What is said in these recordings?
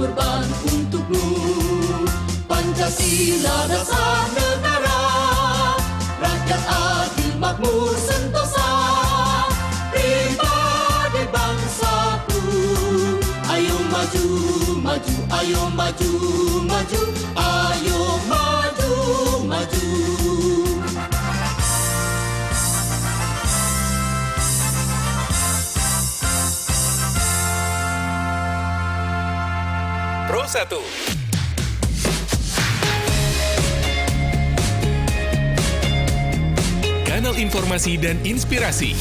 berkorban untukmu. Pancasila dasar negara, rakyat adil makmur sentosa, pribadi bangsaku. Ayo maju, maju, ayo maju, maju, ayo maju, maju. Pro 1. Kanal informasi dan inspirasi.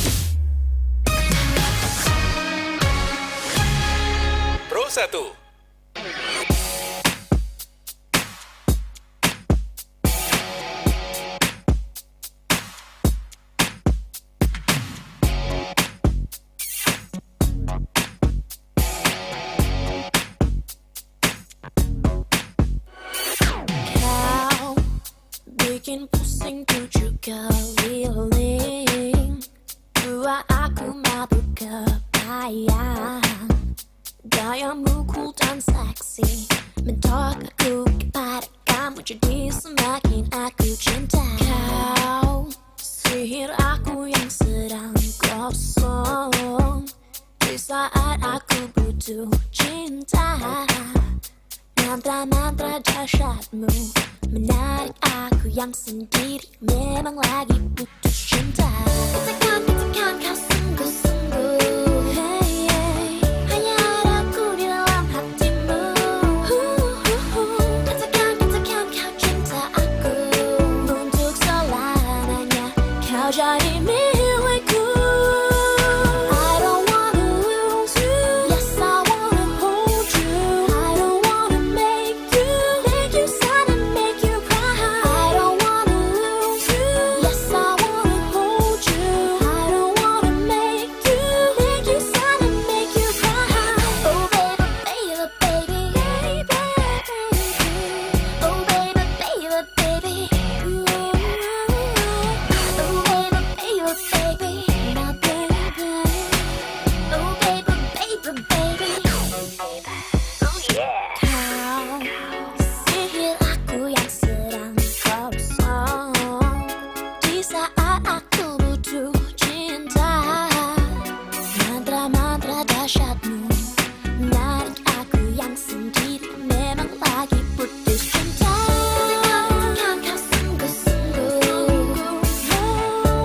Pro 1. Bikin pusing 7 keliling, buat aku mabuk kebayang. Gayamu cool dan seksi, mentok aku kepada kamu, jadi semakin aku cinta. Kau sihir aku yang sedang kosong, di saat aku butuh cinta. Mantra-mantra dahsyatmu menarik aku yang sendiri, memang lagi putus cinta. Katakan kau sungguh-sungguh, hey, hey. Hanya ada aku di dalam hatimu. Katakan kau cinta aku, untuk selamanya kau jadi milikku. I don't wanna lose you, yes I wanna hold you. I don't wanna make you sad and make you cry. I don't wanna lose you, yes I wanna hold you. I don't wanna make you sad and make you cry. Oh baby, baby, baby, oh baby, baby, ooh. Oh baby, baby, my baby. Oh baby, baby, oh yeah. Kau sihir aku yang sedang kosong, di saat aku butuh cinta. Mantra-mantra dahsyatmu menarik aku yang sendiri, memang lagi putus cinta. Katakan kau sungguh-sungguh,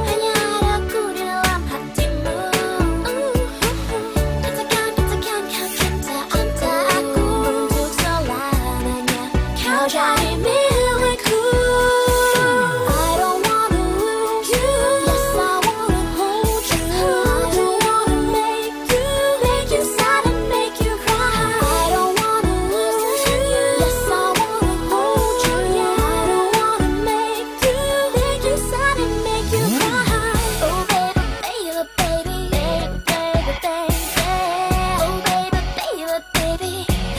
hanya ada aku di dalam hatimu. Katakan kau cinta aku, untuk selamanya kau jadi milikku. I don't wanna lose you, yes I wanna hold you. I don't wanna make you sad and make you cry. I don't wanna lose you, yes I wanna hold you. I don't wanna make you sad and make you cry. Oh baby, baby, baby, baby. Oh baby, baby, baby. Oh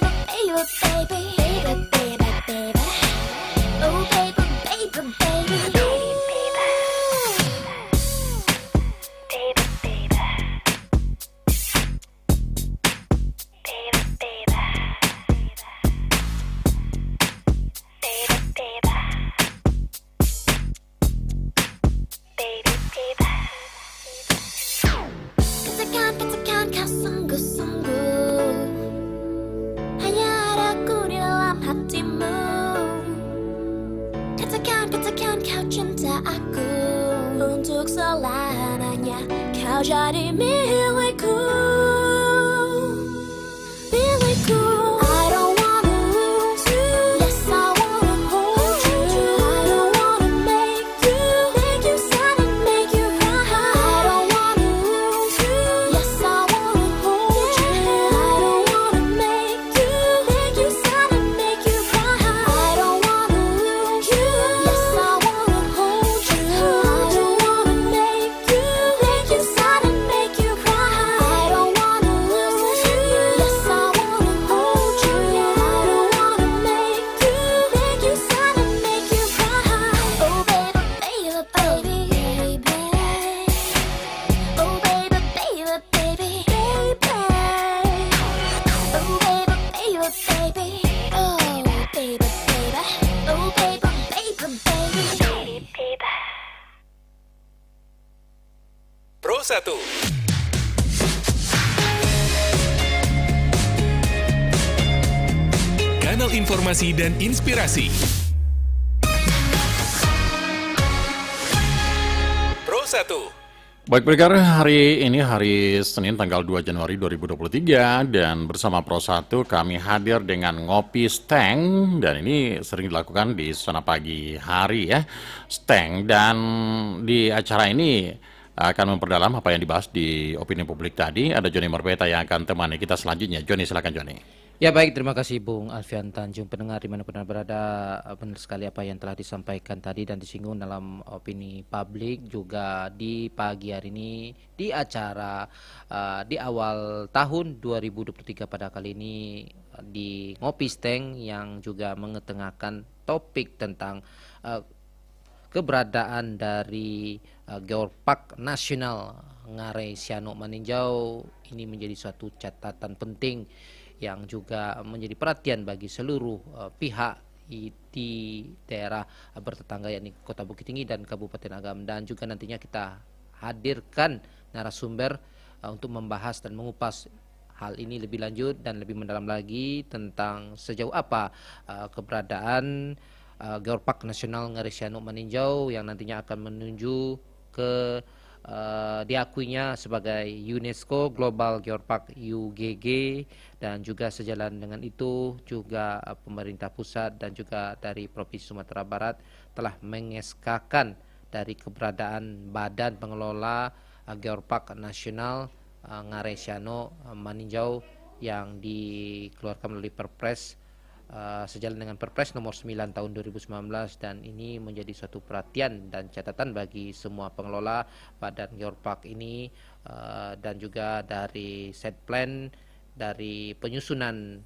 baby, baby, baby, baby. Oh baby, baby, baby. Katakan kau sungguh-sungguh, hanya ada aku di dalam hatimu. Katakan kau cinta aku, untuk selamanya kau jadi milikku. Milikku. I don't wanna lose you, yes I wanna hold you. I don't wanna make you sad and make you cry. I don't wanna lose you, yes I wanna hold you. I don't wanna make you sad and make you cry. I don't wanna lose you, yes I wanna hold you. I don't wanna make you sad and make you cry. Pro 1. Kanal informasi dan inspirasi. Pro 1. Baik pendengar, hari ini hari Senin tanggal 2 Januari 2023 dan bersama Pro 1 kami hadir dengan Ngopi Steng dan ini sering dilakukan di suasana pagi hari ya, Steng, dan di acara ini akan memperdalam apa yang dibahas di opini publik tadi. Ada Joni Marbeta yang akan temani kita selanjutnya. Joni, silakan Joni. Ya baik, terima kasih Bung Alfian Tanjung. Pendengar dimanapun Anda berada, benar sekali apa yang telah disampaikan tadi dan disinggung dalam opini publik juga di pagi hari ini di acara di awal tahun 2023 pada kali ini di Ngopi Steng yang juga mengetengahkan topik tentang keberadaan dari Geopark Nasional Ngarai Sianok Maninjau. Ini menjadi suatu catatan penting yang juga menjadi perhatian bagi seluruh pihak di daerah bertetangga yakni Kota Bukit Tinggi dan Kabupaten Agam, dan juga nantinya kita hadirkan narasumber untuk membahas dan mengupas hal ini lebih lanjut dan lebih mendalam lagi tentang sejauh apa keberadaan Geopark Nasional Ngarai Sianok Maninjau yang nantinya akan menuju ke diakuinya sebagai UNESCO Global Geopark UGG, dan juga sejalan dengan itu juga pemerintah pusat dan juga dari Provinsi Sumatera Barat telah mengeskakan dari keberadaan Badan Pengelola Geopark Nasional Ngarai Sianok Maninjau yang dikeluarkan melalui Perpres sejalan dengan Perpres nomor 9 tahun 2019, dan ini menjadi suatu perhatian dan catatan bagi semua pengelola Badan Geopark ini, dan juga dari set plan, dari penyusunan,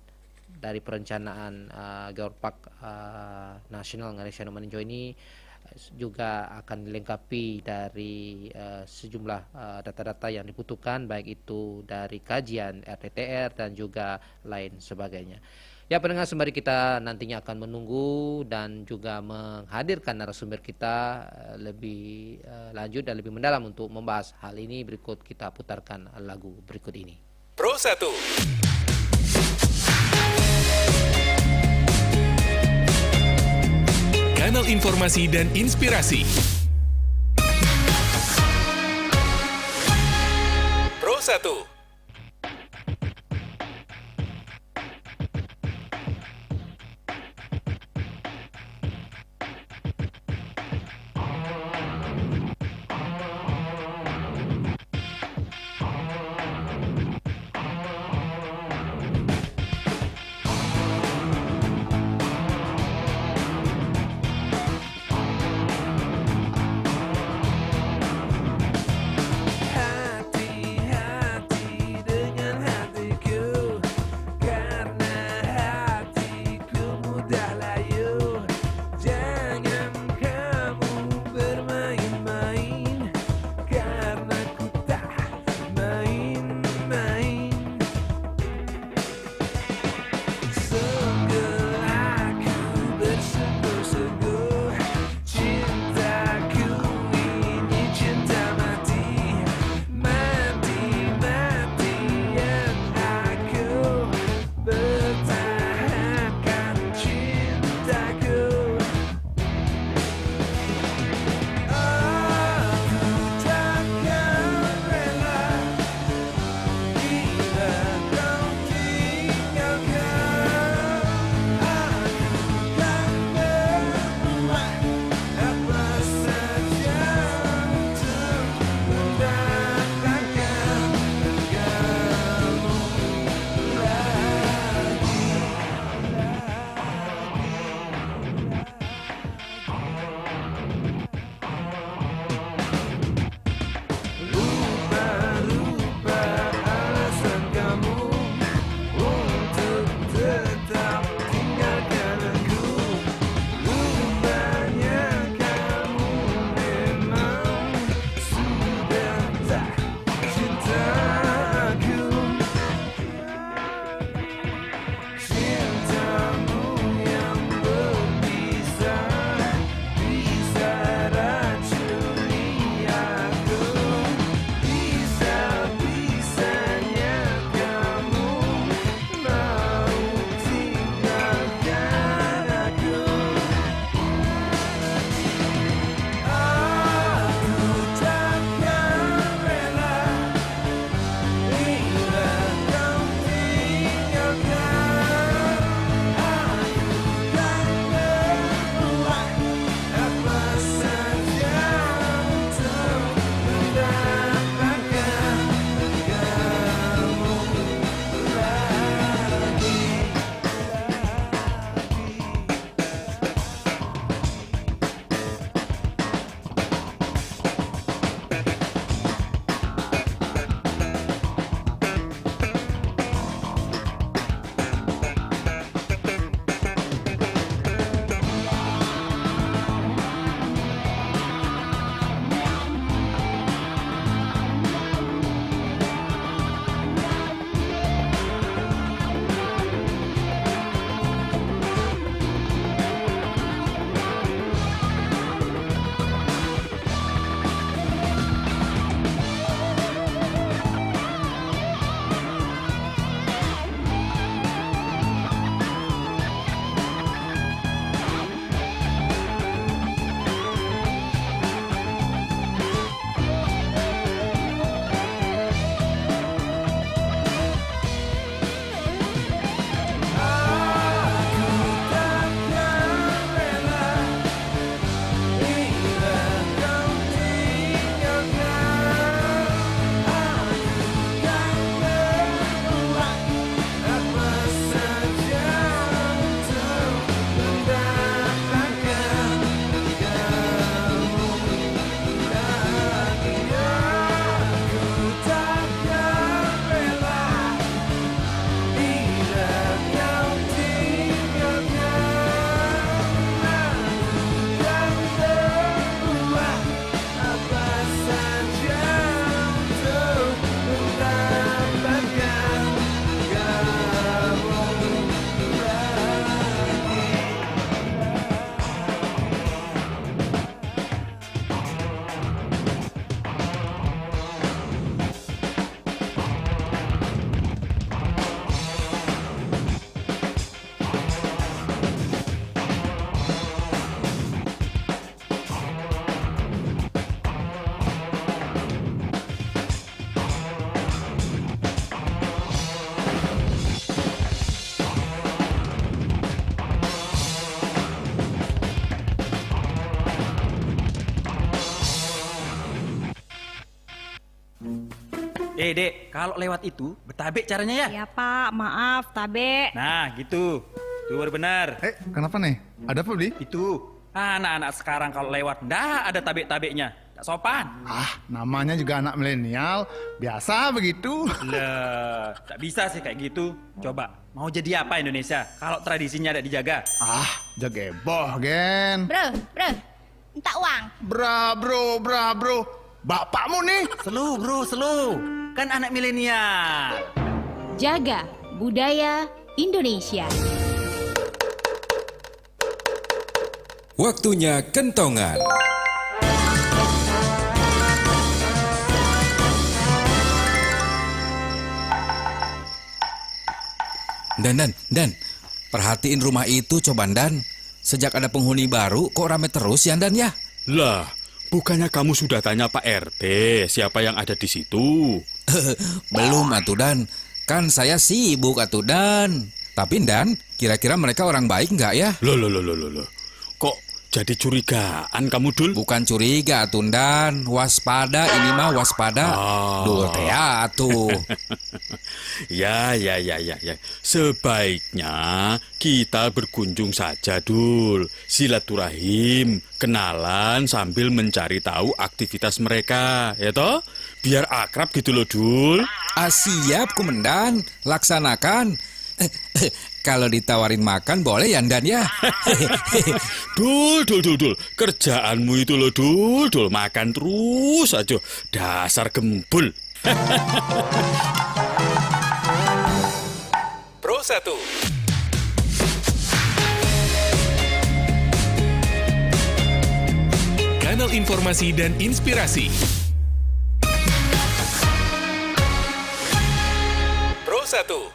dari perencanaan Geopark Nasional Ngarai Sianok Maninjau ini juga akan dilengkapi dari sejumlah data-data yang dibutuhkan, baik itu dari kajian RTTR dan juga lain sebagainya. Ya pendengar, sembari kita nantinya akan menunggu dan juga menghadirkan narasumber kita lebih lanjut dan lebih mendalam untuk membahas hal ini, berikut kita putarkan lagu berikut ini. Pro 1. Kanal informasi dan inspirasi. Pro 1. Dek, kalau lewat itu bertabek caranya ya? Ya Pak, maaf, tabe. Nah, gitu. Itu baru benar. Kenapa nih? Ada apa, Bli? Itu. Anak-anak sekarang kalau lewat ndak ada tabek-tabeknya. Tak sopan. Namanya juga anak milenial. Biasa begitu. Lah, tak bisa sih kayak gitu. Coba, mau jadi apa Indonesia kalau tradisinya tidak dijaga? Jageboh, Gen. Bro, minta uang. Bro. Bapakmu nih. Selu, bro, selu. Kan anak milenial. Jaga budaya Indonesia. Waktunya kentongan. Dan, perhatiin rumah itu coba Dan. Sejak ada penghuni baru kok rame terus ya Dan ya? Lah, bukannya kamu sudah tanya Pak RT siapa yang ada di situ? Belum atuh Dan. Kan saya sibuk atuh Dan. Tapi Dan, kira-kira mereka orang baik nggak ya? Loh. Kok jadi curigaan kamu, Dul? Bukan curiga atuh Dan. Waspada, ini mah waspada. Dul teh atuh. Ya. Sebaiknya kita berkunjung saja, Dul. Silaturahim, kenalan sambil mencari tahu aktivitas mereka, ya toh? Biar akrab gitu loh, Dul. Siap, Komandan. Laksanakan. Kalau ditawarin makan boleh ya Dan ya? Dul. Kerjaanmu itu loh, Dul. Makan terus aja. Dasar gembul. Pro 1. Kanal informasi dan inspirasi. Pro 1.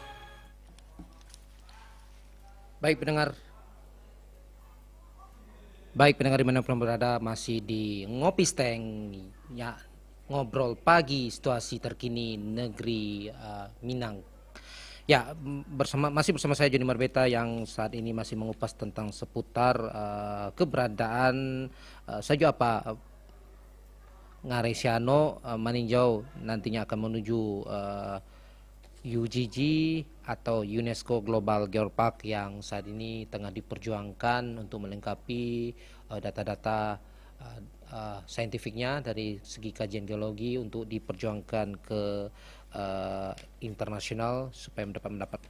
Baik pendengar dimanapun berada, masih di Ngopi Steng ya, ngobrol pagi situasi terkini negeri Minang. Ya, masih bersama saya Joni Marbeta yang saat ini masih mengupas tentang seputar keberadaan Sajo apa Ngarai Siano Maninjau nantinya akan menuju UGG atau UNESCO Global Geopark yang saat ini tengah diperjuangkan untuk melengkapi data-data saintifiknya dari segi kajian geologi untuk diperjuangkan ke internasional supaya mendapat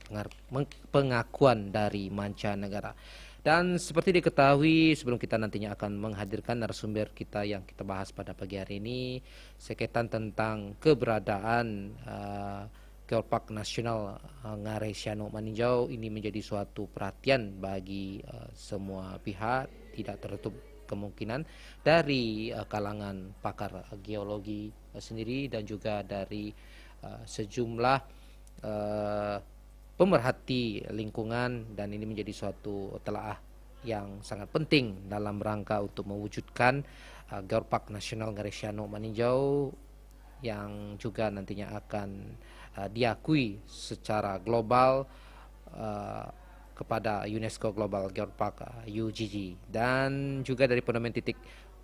pengakuan dari mancanegara. Dan seperti diketahui, sebelum kita nantinya akan menghadirkan narasumber kita yang kita bahas pada pagi hari ini, sekaitan tentang keberadaan Geopark Nasional Ngarai Siano Maninjau ini menjadi suatu perhatian bagi semua pihak, tidak tertutup kemungkinan dari kalangan pakar geologi sendiri dan juga dari sejumlah pemerhati lingkungan, dan ini menjadi suatu telaah yang sangat penting dalam rangka untuk mewujudkan Geopark Nasional Ngarai Siano Maninjau yang juga nantinya akan diakui secara global kepada UNESCO Global Geopark UGG, dan juga dari Fundament Titik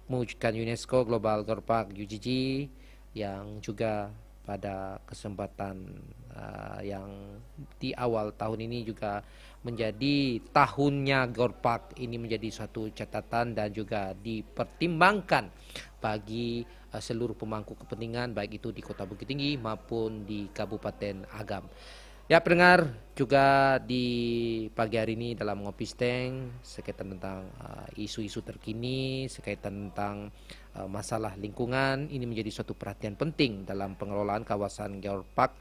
mewujudkan UNESCO Global Geopark UGG yang juga pada kesempatan yang di awal tahun ini juga menjadi tahunnya Geopark ini menjadi suatu catatan dan juga dipertimbangkan bagi seluruh pemangku kepentingan baik itu di Kota Bukit Tinggi maupun di Kabupaten Agam. Ya pendengar, juga di pagi hari ini dalam Ngopi Steng sekaitan tentang isu-isu terkini, sekaitan tentang masalah lingkungan, ini menjadi suatu perhatian penting dalam pengelolaan kawasan Geopark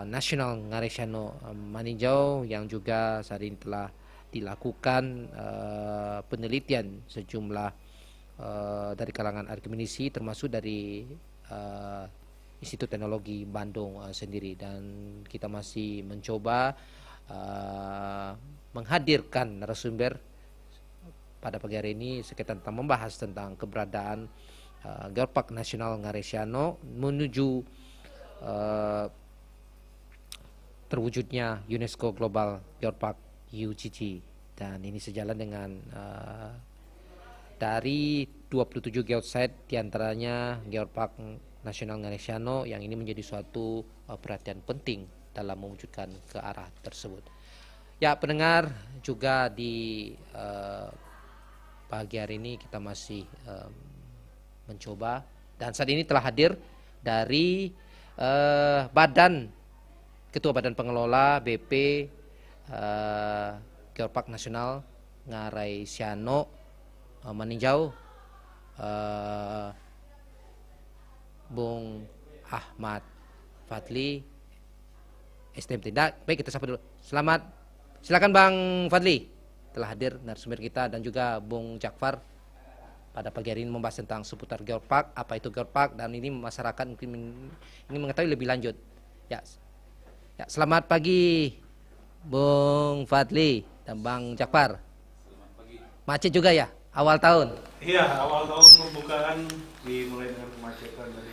Nasional Ngarai Siano Maninjau yang juga saat ini telah dilakukan penelitian sejumlah dari kalangan akademisi termasuk dari Institut Teknologi Bandung sendiri, dan kita masih mencoba menghadirkan narasumber pada pagi hari ini sekaitan tentang membahas tentang keberadaan Geopark Nasional Ngarai Siano menuju terwujudnya UNESCO Global Geopark UGG, dan ini sejalan dengan dari 27 geosite diantaranya Geopark Nasional Ngarai Siano yang ini menjadi suatu perhatian penting dalam mewujudkan ke arah tersebut. Ya, pendengar, juga di pagi hari ini kita masih mencoba, dan saat ini telah hadir dari Ketua Badan Pengelola BP Geopark Nasional Ngarai Siano Maninjau, Bung Ahmad Fadli STM Tindak. Baik, kita sapa dulu. Silakan Bang Fadli, telah hadir narasumber kita, dan juga Bung Jakfar pada pagi hari ini membahas tentang seputar Geopark, apa itu Geopark, dan ini masyarakat mungkin ini mengetahui lebih lanjut. Ya, selamat pagi Bung Fadli dan Bang Jakfar. Macet juga ya awal tahun? Iya, awal tahun pembukaan dimulai dengan kemacetan dari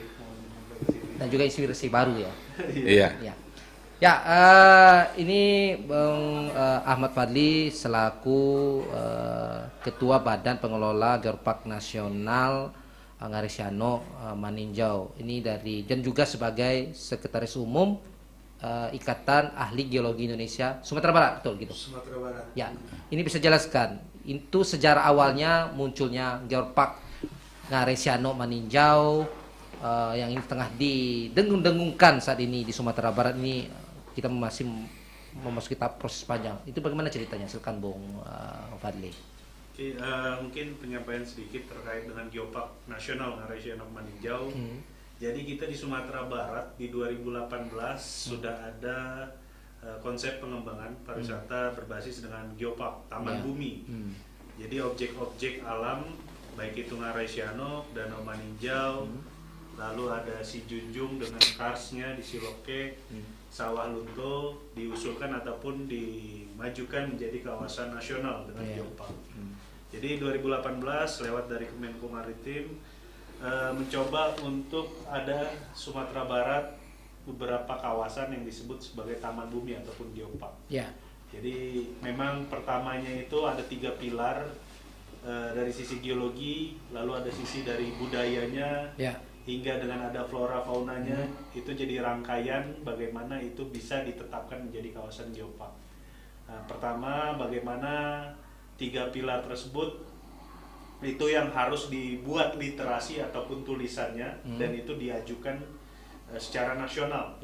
dan juga inspirasi baru ya. Iya. Ya, ini Bang Ahmad Fadli selaku Ketua Badan Pengelola Geopark Nasional Ngarai Siano Maninjau. Ini dan juga sebagai Sekretaris Umum Ikatan Ahli Geologi Indonesia Sumatera Barat, betul gitu? Sumatera Barat. Ya, ini bisa jelaskan itu sejarah awalnya munculnya Geopark Ngarai Siano Maninjau yang ini tengah didengung-dengungkan saat ini di Sumatera Barat ini. Kita masih memasuki tahap proses panjang. Itu bagaimana ceritanya? Silakan Bung Fadli. Oke, mungkin penyampaian sedikit terkait dengan Geopark Nasional Ngarai Siano Maninjau. Jadi kita di Sumatera Barat di 2018 sudah ada konsep pengembangan pariwisata berbasis dengan Geopark Taman Bumi. Jadi objek-objek alam baik itu Ngarai Siano, Danau Maninjau, lalu ada Si Junjung dengan karsnya di Siloke, Sawah Lunto diusulkan ataupun dimajukan menjadi kawasan nasional dengan Geopark. Jadi 2018 lewat dari Kemenko Maritim mencoba untuk ada Sumatera Barat beberapa kawasan yang disebut sebagai Taman Bumi ataupun Geopark. Jadi memang pertamanya itu ada 3 pilar, dari sisi geologi, lalu ada sisi dari budayanya, hingga dengan ada flora faunanya, itu jadi rangkaian bagaimana itu bisa ditetapkan menjadi kawasan Geopark. Nah, pertama, bagaimana 3 pilar tersebut itu yang harus dibuat literasi ataupun tulisannya, dan itu diajukan secara nasional.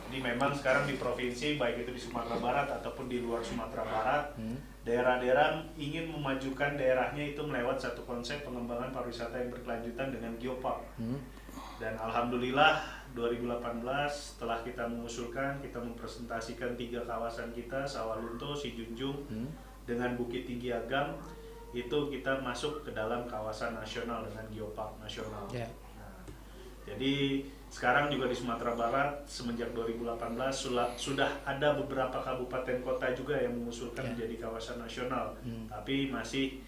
Ini memang sekarang di provinsi, baik itu di Sumatera Barat ataupun di luar Sumatera Barat, daerah-daerah ingin memajukan daerahnya itu melewat satu konsep pengembangan pariwisata yang berkelanjutan dengan Geopark. Dan alhamdulillah 2018 setelah kita mengusulkan, kita mempresentasikan 3 kawasan kita, Sawah Lunto, Si Junjung, dengan Bukit Tinggi Agam, itu kita masuk ke dalam kawasan nasional dengan Geopark Nasional. Nah, jadi sekarang juga di Sumatera Barat semenjak 2018 sudah ada beberapa kabupaten kota juga yang mengusulkan menjadi kawasan nasional, tapi masih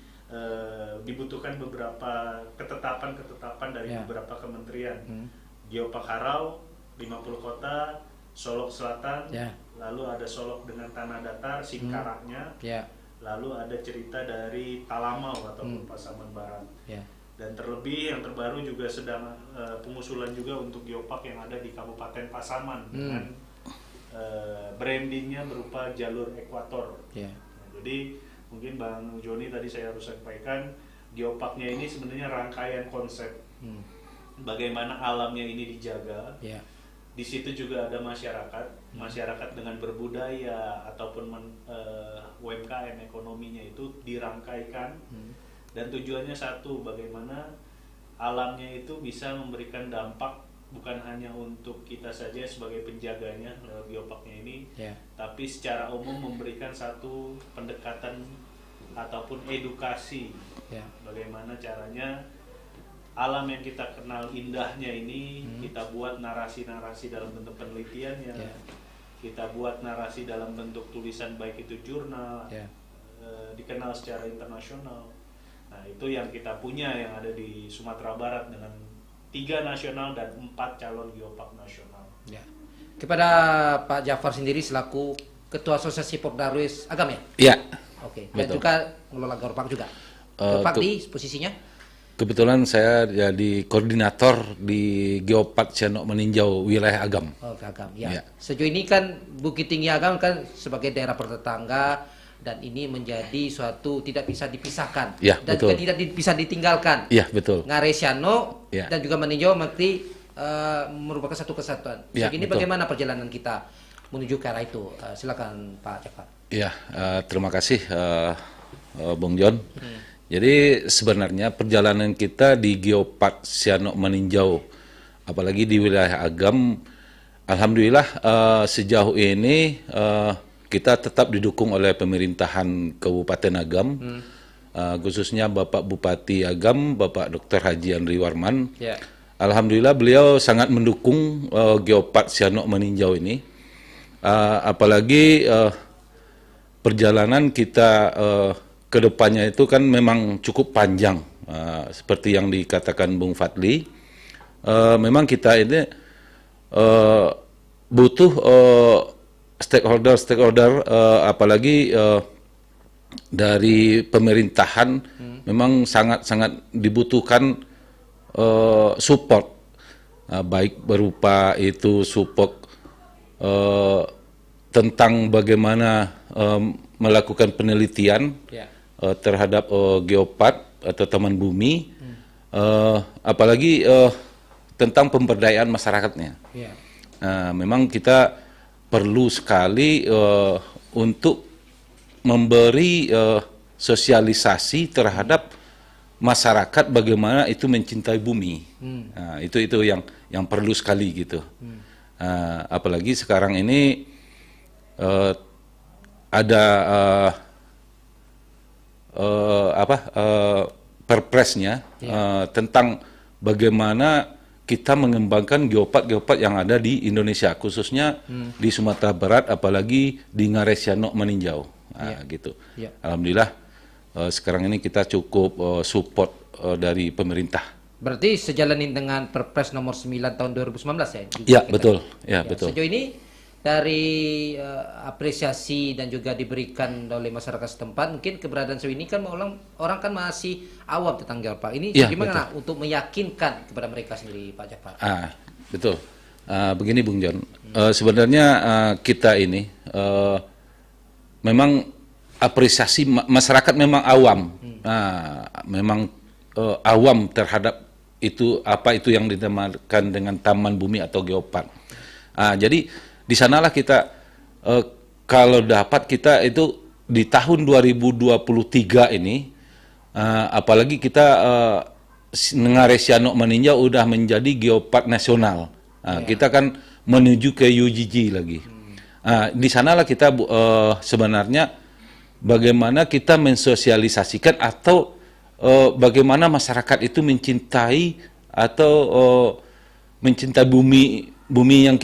dibutuhkan beberapa ketetapan dari beberapa kementerian. Geopark Harau 50 kota, Solok Selatan, lalu ada Solok dengan tanah datar, Singkaraknya, lalu ada cerita dari Talamau ataupun Pasaman Barat. Dan terlebih yang terbaru juga sedang pengusulan juga untuk Geopark yang ada di Kabupaten Pasaman dengan brandingnya berupa jalur ekuator. Nah, jadi mungkin Bang Joni tadi saya harus sampaikan, Geoparknya ini sebenarnya rangkaian konsep bagaimana alamnya ini dijaga. Di situ juga ada masyarakat dengan berbudaya ataupun UMKM ekonominya itu dirangkaikan. Dan tujuannya satu, bagaimana alamnya itu bisa memberikan dampak bukan hanya untuk kita saja sebagai penjaganya lewat Geoparknya ini, tapi secara umum memberikan satu pendekatan ataupun edukasi bagaimana caranya alam yang kita kenal indahnya ini kita buat narasi-narasi dalam bentuk penelitiannya, kita buat narasi dalam bentuk tulisan baik itu jurnal, dikenal secara internasional. Nah, itu yang kita punya yang ada di Sumatera Barat dengan 3 nasional dan 4 calon Geopark nasional. Kepada Pak Jafar sendiri selaku Ketua Asosiasi Pordarwis Agam ya? Iya. Oke. Dan juga mengelola Geopark juga. Geopark di posisinya? Kebetulan saya jadi koordinator di Geopark Sianok Meninjau wilayah Agam. Oh, Agam, ya. Sejauh ini kan Bukit Tinggi Agam kan sebagai daerah bertetangga dan ini menjadi suatu tidak bisa dipisahkan dan betul. juga tidak bisa ditinggalkan. Iya, betul. Ngarai Sianok dan juga Meninjau mesti merupakan satu kesatuan. Sejauh ini betul. bagaimana perjalanan kita menuju ke arah itu? Silakan Pak Cakap. Iya, terima kasih Bung John. Jadi sebenarnya perjalanan kita di Geopark Sianok Meninjau, apalagi di wilayah Agam, alhamdulillah sejauh ini kita tetap didukung oleh pemerintahan Kabupaten Agam, khususnya Bapak Bupati Agam, Bapak Dr. Haji Andri Warman. Alhamdulillah beliau sangat mendukung Geopark Sianok Meninjau ini, apalagi perjalanan kita kedepannya itu kan memang cukup panjang, seperti yang dikatakan Bung Fadli. Memang kita ini butuh stakeholder, apalagi dari pemerintahan memang sangat dibutuhkan support, baik berupa itu support tentang bagaimana melakukan penelitian terhadap geopark atau taman bumi, apalagi tentang pemberdayaan masyarakatnya. Memang kita perlu sekali untuk memberi sosialisasi terhadap masyarakat bagaimana itu mencintai bumi. Itu yang perlu sekali gitu. Apalagi sekarang ini ada perpresnya tentang bagaimana kita mengembangkan geopark yang ada di Indonesia, khususnya di Sumatera Barat, apalagi di Ngarai Sianok Meninjau. Gitu. Alhamdulillah sekarang ini kita cukup support dari pemerintah. Berarti sejalan dengan Perpres nomor 9 tahun 2019 ya? Iya, betul. Betul. Sejauh ini dari apresiasi dan juga diberikan oleh masyarakat setempat, mungkin keberadaan sejauh ini kan orang kan masih awam tentang geopark ini. Gimana untuk meyakinkan kepada mereka sendiri, Pak Jafar? Betul. Begini Bung John, sebenarnya kita ini memang apresiasi masyarakat memang awam, memang awam terhadap itu apa itu yang dinamakan dengan taman bumi atau geopark. Jadi di sanalah kita kalau dapat kita itu di tahun 2023 ini, apalagi kita Ngarai Sianok Meninjau udah menjadi geopark nasional. Kita kan menuju ke UGG lagi. Di sanalah kita sebenarnya bagaimana kita mensosialisasikan atau bagaimana masyarakat itu mencintai atau mencintai bumi yang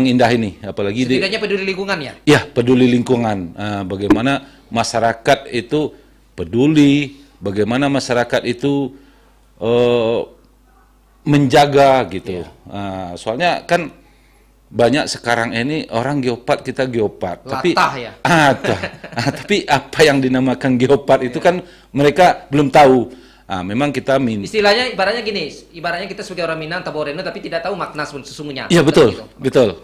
indah ini, apalagi setidaknya peduli lingkungan ya? Ya, peduli lingkungan. Bagaimana masyarakat itu peduli, bagaimana masyarakat itu menjaga gitu. Soalnya kan banyak sekarang ini orang geopark, kita geopark, tapi tapi apa yang dinamakan geopark itu kan mereka belum tahu. Memang kita istilahnya ibaratnya gini, ibaratnya kita sebagai orang Minang, Taboreno, tapi tidak tahu makna sesungguhnya. Iya betul, betul.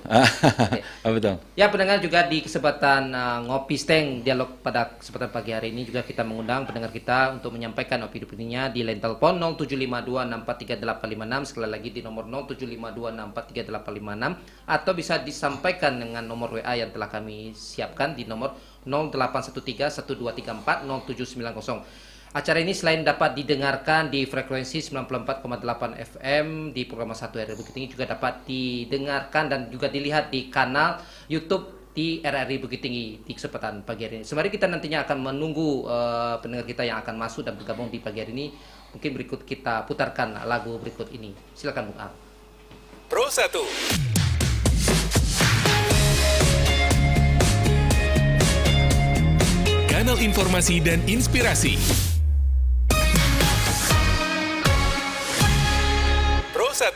Betul. Ya pendengar, juga di kesempatan ngopi steng dialog pada kesempatan pagi hari ini juga kita mengundang pendengar kita untuk menyampaikan opini-opininya di line telepon 0752643856, sekali lagi di nomor 0752643856, atau bisa disampaikan dengan nomor WA yang telah kami siapkan di nomor 081312340790. Acara ini selain dapat didengarkan di frekuensi 94,8 FM di program 1 RRI Bukit Tinggi, juga dapat didengarkan dan juga dilihat di kanal YouTube di RRI Bukit Tinggi di kesempatan pagi hari ini. Sembari kita nantinya akan menunggu pendengar kita yang akan masuk dan bergabung di pagi hari ini, mungkin berikut kita putarkan lagu berikut ini. Silakan Bung Al. Pro 1. Kanal informasi dan inspirasi. Pro 1.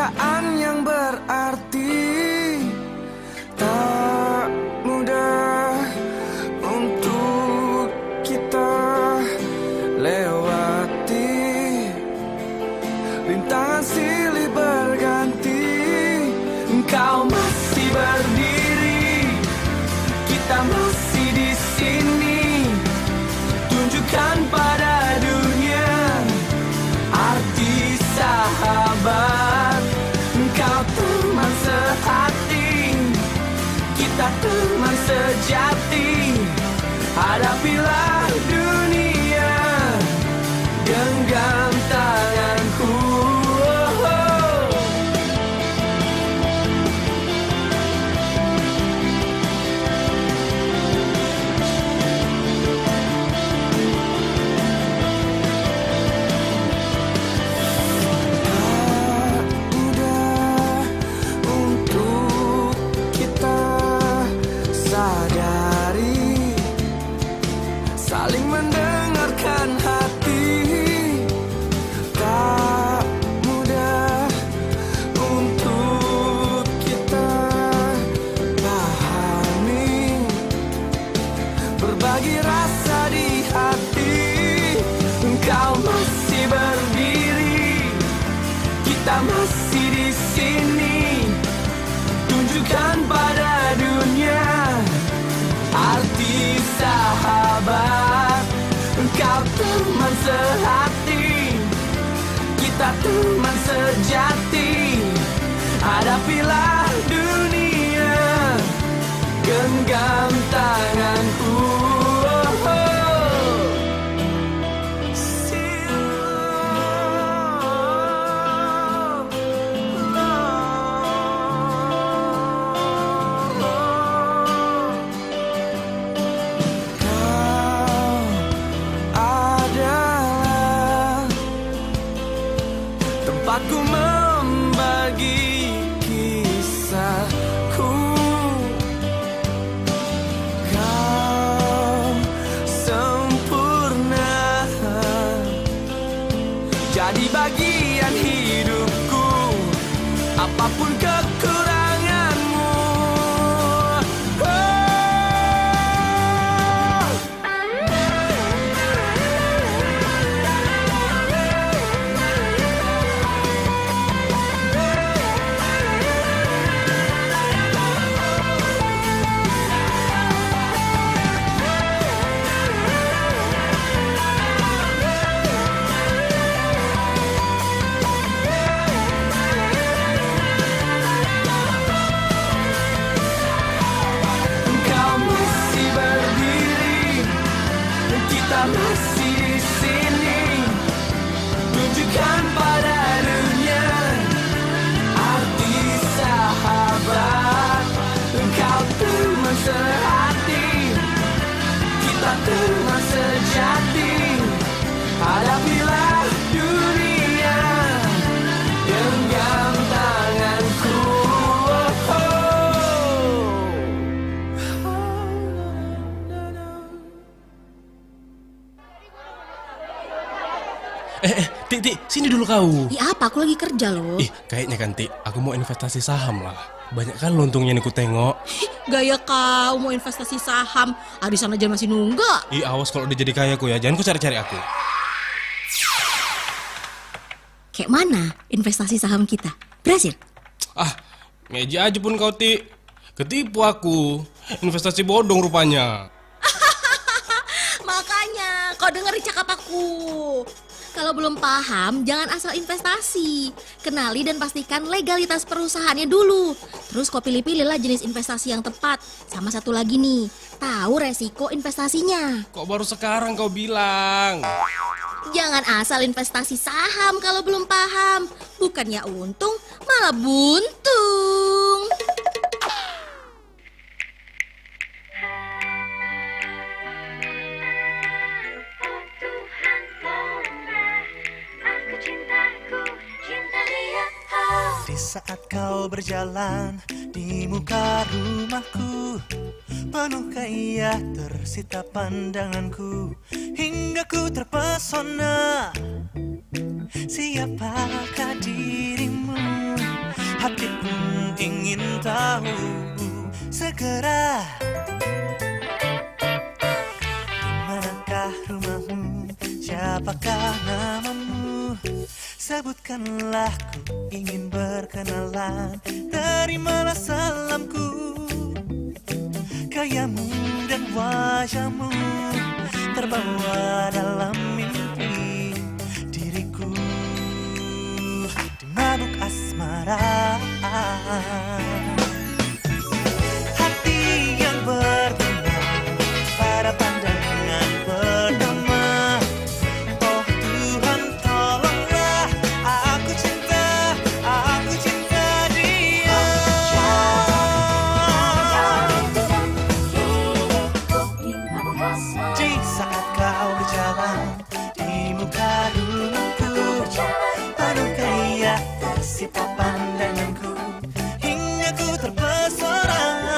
kebahagiaan yang berarti. Tak mudah untuk kita lewati. Rintangan silih berganti. Engkau masih berdiri, kita masih di sini. Tunjukkan pada dunia arti sahabat. Engkau teman sehati, kita teman sejati. Hadapilah dunia, genggam tanganku. Saling mendengarkan hati. Tak mudah untuk kita pahami. Berbagi rasa di hati. Engkau masih berdiri, kita masih di sini. Tunjukkan pada dunia arti sahabat. Engkau teman sehati, kita teman sejati. Hadapilah dunia, genggam tanganku. Aku membagi kisahku. Kau sempurna, jadi bagian hidupku. Apapun kekuranganmu, masih di sini. Tunjukkan pada dunia arti sahabat. Engkau teman sehati, kita teman sejati. Hadapilah dunia, genggam tanganku. Tik, sini dulu kau. Ih, apa? Aku lagi kerja loh. Ih, kayaknya kan, Tik, aku mau investasi saham lah. Banyak kan untungnya nih ku tengok. Gaya kau mau investasi saham. Arisan aja masih nunggak. Ih, awas kalau dia jadi kaya ku ya. Jangan ku cari-cari aku. Kayak mana investasi saham kita? Berhasil? Ah, meja aja pun kau, Tik. Ketipu aku. Investasi bodong rupanya. Makanya kau dengerin cakap aku. Kalau belum paham, jangan asal investasi. Kenali dan pastikan legalitas perusahaannya dulu. Terus kau pilih-pilihlah jenis investasi yang tepat. Sama satu lagi nih, tahu resiko investasinya. Kok baru sekarang kau bilang? Jangan asal investasi saham kalau belum paham. Bukannya untung, malah buntung. Di saat kau berjalan di muka rumahku, penuhkah ia tersita pandanganku, hingga ku terpesona. Siapakah dirimu? hatiku ingin tahu segera. Dimanakah rumahmu? Siapakah namamu? Sebutkanlah, ku ingin berkenalan. Terimalah salamku. Gayamu dan wajahmu terbawa dalam mimpi diriku di mabuk asmara. Hati yang berbunga pada pandangan pertama. Oh Tuhan, tolonglah, aku cinta dia. Di saat kau berjalan di muka rumahku, penuh gaya tersita pandanganku, hingga ku terpesona.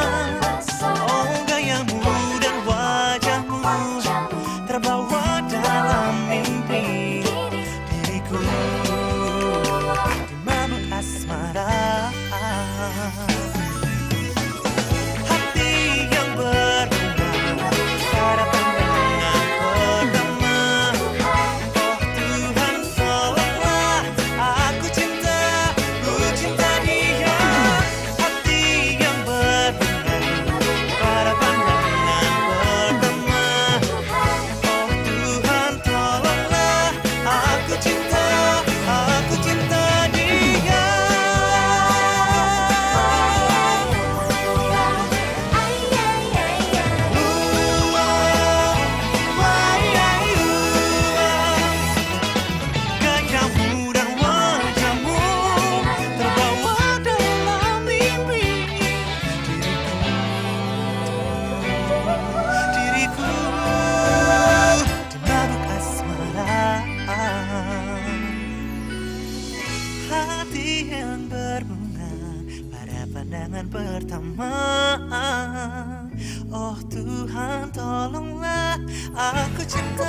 Oh gayamu dan wajahmu terbawa dalam mimpi diriku di mabuk asmara. Hati yang berbunga pada pandangan pertama. Oh Tuhan, tolonglah, aku cinta dia. Hati yang berbunga pada pandangan pertama. Oh Tuhan, tolonglah, aku cinta dia. Gayamu dan wajahmu terbawa dalam mimpi diriku di mabuk asmara. Hati yang berbunga pada pandangan pertama. Oh Tuhan, tolonglah, aku cinta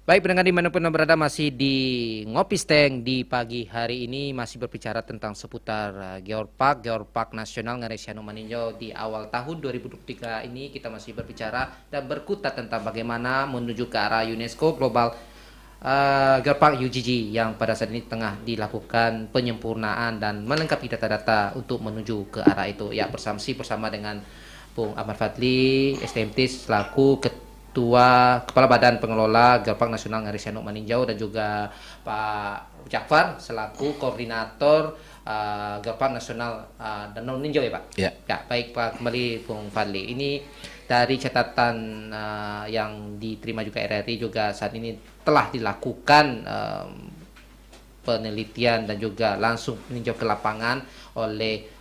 Baik, pendengar dimanapun Anda berada, masih di Ngopi Steng di pagi hari ini, masih berbicara tentang seputar Geopark Nasional Ngarai Sianuk Maninjau. Di awal tahun 2023 ini kita masih berbicara dan berkutat tentang bagaimana menuju ke arah UNESCO Global Geopark UGG yang pada saat ini tengah dilakukan penyempurnaan dan melengkapi data-data untuk menuju ke arah itu. Ya, bersama dengan Bung Ahmad Fadli, STMT selaku Ketua Kepala Badan Pengelola Geopark Nasional Ngarai Sianuk Maninjau, dan juga Pak Jafar selaku Koordinator Geopark Nasional Danau Ninjau, ya Pak? Ya. Ya, baik Pak, kembali Bung Fadli. Ini dari catatan yang diterima juga RRI, juga saat ini telah dilakukan penelitian dan juga langsung meninjau ke lapangan oleh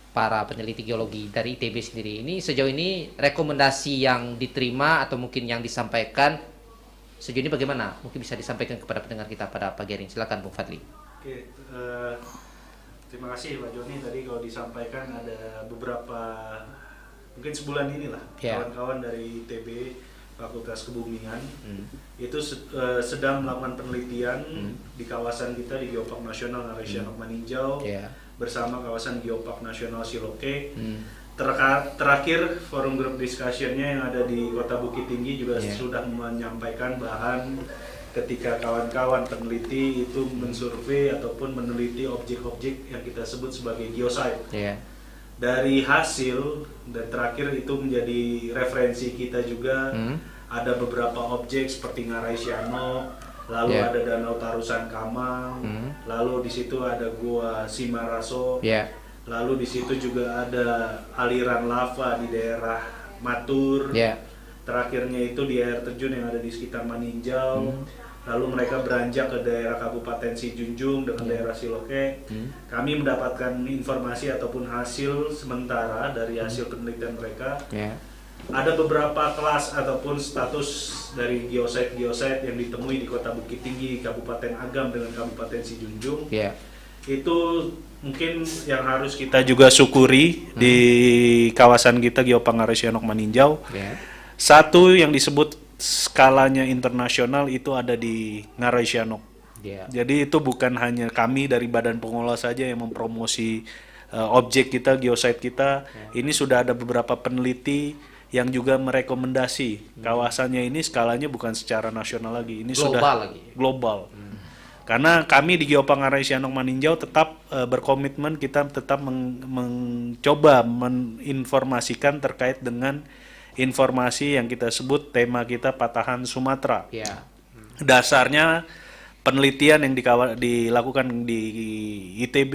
para peneliti geologi dari ITB sendiri. Ini sejauh ini rekomendasi yang diterima atau mungkin yang disampaikan sejauh ini bagaimana? Mungkin bisa disampaikan kepada pendengar kita pada pagi hari ini. Silakan Bung Fadli. Oke, terima kasih Pak Joni. Tadi kalau disampaikan ada beberapa, mungkin sebulan inilah, kawan-kawan dari ITB Fakultas Kebumian itu sedang melakukan penelitian di kawasan kita di Geopark Nasional Ngarai Sianuk Maninjau bersama kawasan Geopark Nasional Siloke. Terakhir forum group discussion-nya yang ada di Kota Bukit Tinggi juga sudah menyampaikan bahan ketika kawan-kawan peneliti itu mensurvei ataupun meneliti objek-objek yang kita sebut sebagai geosite. dari hasil dan terakhir itu menjadi referensi kita juga. Ada beberapa objek seperti Ngarai Sianok, lalu ada Danau Tarusan Kamang, lalu di situ ada Gua Simaraso, lalu di situ juga ada aliran lava di daerah Matur. Terakhirnya itu di air terjun yang ada di sekitar Maninjau. Lalu mereka beranjak ke daerah Kabupaten Sijunjung dengan daerah Siloke. Kami mendapatkan informasi ataupun hasil sementara dari hasil penelitian mereka. Ada beberapa kelas ataupun status dari geosite yang ditemui di Kota Bukit Tinggi, Kabupaten Agam dengan Kabupaten Sijunjung. Itu mungkin yang harus kita juga syukuri di kawasan kita Geopark Ngarai Sianok Maninjau. Satu yang disebut skalanya internasional itu ada di Ngarai Sianok. Jadi itu bukan hanya kami dari Badan Pengelola saja yang mempromosi objek kita, geosite kita. Ini sudah ada beberapa peneliti yang juga merekomendasi kawasannya ini skalanya bukan secara nasional lagi. Ini sudah global. Karena kami di Geopark Ngarai Sianok Maninjau tetap berkomitmen, kita tetap mencoba menginformasikan terkait dengan informasi yang kita sebut tema kita Patahan Sumatera. Dasarnya penelitian yang dilakukan di ITB,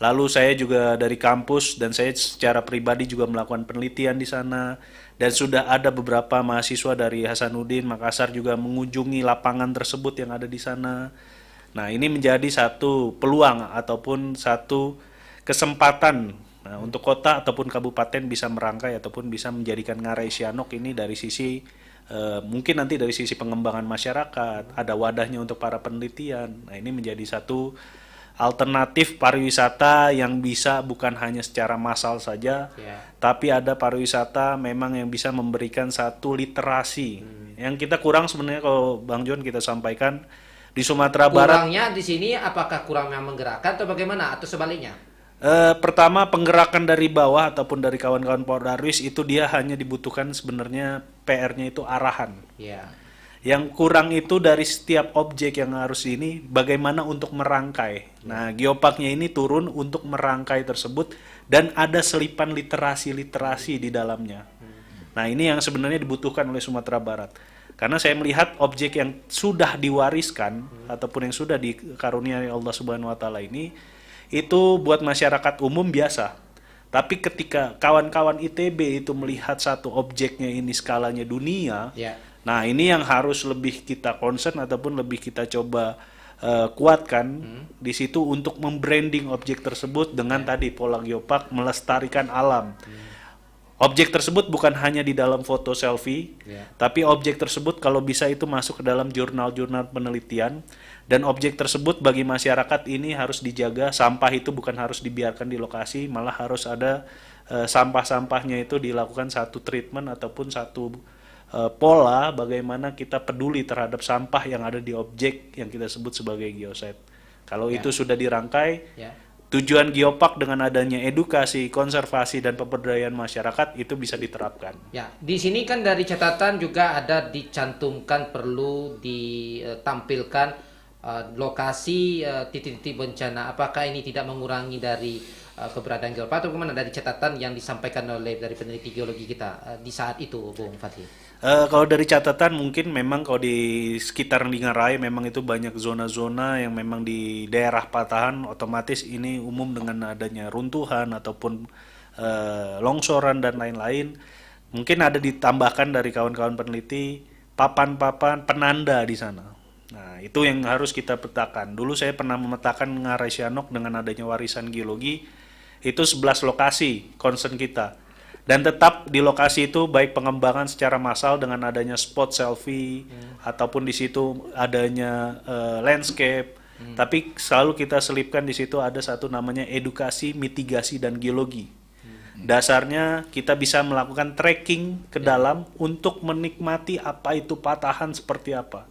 lalu saya juga dari kampus dan saya secara pribadi juga melakukan penelitian di sana, dan sudah ada beberapa mahasiswa dari Hasanuddin Makassar juga mengunjungi lapangan tersebut yang ada di sana. Nah, ini menjadi satu peluang ataupun satu kesempatan untuk kota ataupun kabupaten bisa merangkai ataupun bisa menjadikan Ngarai Sianok ini dari sisi mungkin nanti dari sisi pengembangan masyarakat, ada wadahnya untuk para penelitian. Nah, ini menjadi satu alternatif pariwisata yang bisa bukan hanya secara massal saja, tapi ada pariwisata memang yang bisa memberikan satu literasi. Yang kita kurang sebenarnya kalau Bang John kita sampaikan di Sumatera Barat. Kurangnya di sini apakah kurangnya menggerakkan atau bagaimana atau sebaliknya? Pertama, penggerakan dari bawah ataupun dari kawan-kawan Poldarwis itu dia hanya dibutuhkan sebenarnya PR-nya itu arahan. Yang kurang itu dari setiap objek yang harus ini bagaimana untuk merangkai. Nah, Geoparknya ini turun untuk merangkai tersebut dan ada selipan literasi-literasi di dalamnya. Nah, ini yang sebenarnya dibutuhkan oleh Sumatera Barat. Karena saya melihat objek yang sudah diwariskan ataupun yang sudah dikaruniai Allah Subhanahu wa taala ini itu buat masyarakat umum biasa. Tapi ketika kawan-kawan ITB itu melihat satu objeknya ini skalanya dunia, nah ini yang harus lebih kita concern ataupun lebih kita coba kuatkan di situ untuk membranding objek tersebut dengan tadi pola Geopark melestarikan alam. Objek tersebut bukan hanya di dalam foto selfie, tapi objek tersebut kalau bisa itu masuk ke dalam jurnal-jurnal penelitian, dan objek tersebut bagi masyarakat ini harus dijaga. Sampah itu bukan harus dibiarkan di lokasi, malah harus ada sampah-sampahnya itu dilakukan satu treatment ataupun satu pola bagaimana kita peduli terhadap sampah yang ada di objek yang kita sebut sebagai geosite. Kalau itu sudah dirangkai, tujuan Geopark dengan adanya edukasi, konservasi, dan pemberdayaan masyarakat itu bisa diterapkan. Ya, di sini kan dari catatan juga ada dicantumkan perlu ditampilkan lokasi titik-titik bencana. Apakah ini tidak mengurangi dari keberadaan Geopark atau bagaimana dari catatan yang disampaikan oleh dari peneliti geologi kita di saat itu, Bung Fadli? Kalau dari catatan mungkin memang kalau di sekitar Ngarai memang itu banyak zona-zona yang memang di daerah patahan, otomatis ini umum dengan adanya runtuhan ataupun longsoran dan lain-lain. Mungkin ada ditambahkan dari kawan-kawan peneliti papan-papan penanda di sana. Nah, itu yang harus kita petakan. Dulu saya pernah memetakan Ngarai Sianok dengan adanya warisan geologi, itu 11 lokasi concern kita. Dan tetap di lokasi itu baik pengembangan secara massal dengan adanya spot selfie ataupun di situ adanya landscape, tapi selalu kita selipkan di situ ada satu namanya edukasi, mitigasi, dan geologi. Dasarnya kita bisa melakukan trekking ke dalam untuk menikmati apa itu patahan seperti apa.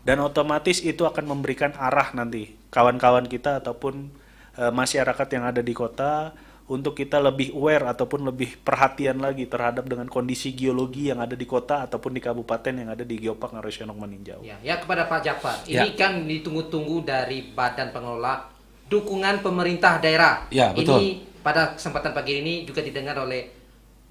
Dan otomatis itu akan memberikan arah nanti kawan-kawan kita ataupun masyarakat yang ada di kota untuk kita lebih aware ataupun lebih perhatian lagi terhadap dengan kondisi geologi yang ada di kota ataupun di kabupaten yang ada di Geopark Ngarai Sianok Maninjau. Ya, kepada Pak Jafar, ini kan ditunggu-tunggu dari Badan Pengelola dukungan pemerintah daerah. Ya, betul. Ini pada kesempatan pagi ini juga didengar oleh